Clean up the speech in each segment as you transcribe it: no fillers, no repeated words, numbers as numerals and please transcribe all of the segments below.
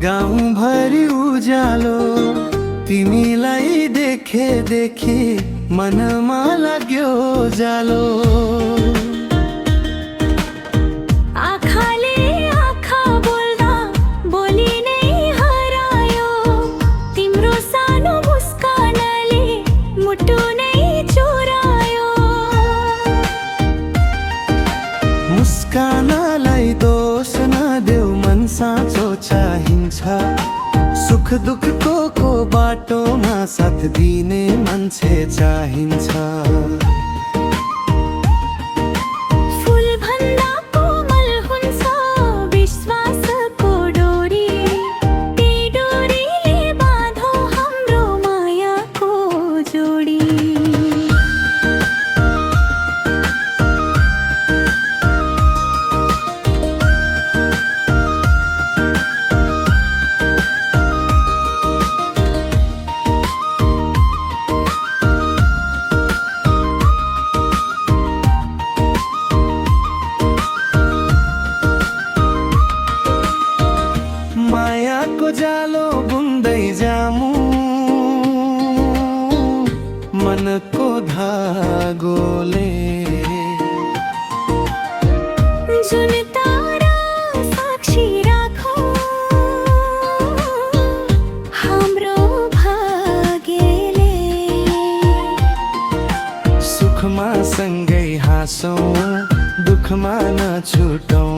गाउँभरि उज्यालो तिमीलाई देखे देखे मनमा लाग्यो जालो। आँखाले आँखा बोल्दा बोली नै हरायो, तिम्रो सानो मुस्कानले मुटु नै चोरायो। मुस्कानलाई दोष नदेऊ, मन साँचो चाहिन्छ। सुख दुःखको बाटोमा साथ दिने मान्छे चाहिन्छ। फुलभन्दा कोमल हुन्छ विश्वासको डोरी, त्यही डोरीले बाँधौ हाम्रो मायाको जोडी। मायाको जालो बुन्दै जामु, मनको धागोले। जुन तारा साक्षी राखौ हाम्रो भाग्यले। सुखमा सँगै हाँसौँ, दुःखमा नछुटौँ।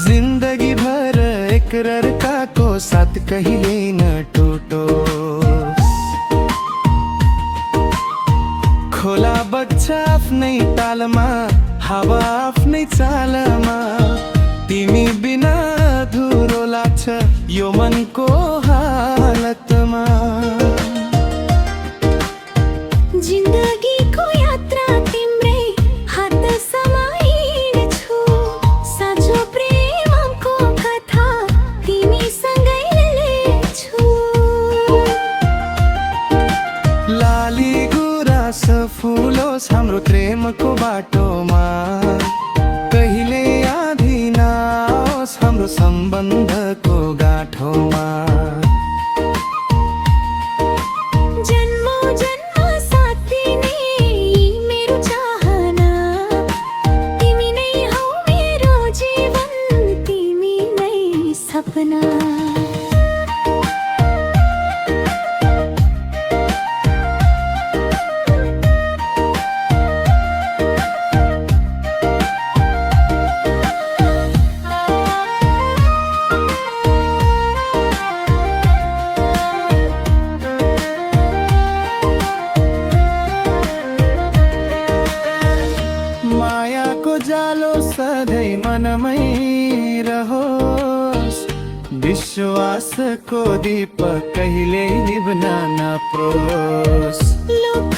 जिन्दगी भर एकअर्काको साथ कहिले न टुटोस्। खोला बग्छ आफ्नै तालमा, हावा आफ्नै चालमा। तिमी बिना अधुरो लाग्छ यो मनको हालतमा। जिन्दगीको यात्रा तिम्रै हात समाइन्छु, साँचो प्रेमको कथा तिमीसँगै लेख्छु। लाली गुराँस फुलोस् हाम्रो प्रेमको बाटोमा, कहिले आधी नआओस् हाम्रो सम्बन्धको गाँठोमा। जन्मौँ जन्म साथ दिने यी मेरो चाहना, तिमी नै हौ मेरो जीवन, तिमी नै सपना। मायाको जालो सधैँ मनमै रहोस्, विश्वासको दीपक कहिल्यै निभ्न नपरोस्। लोक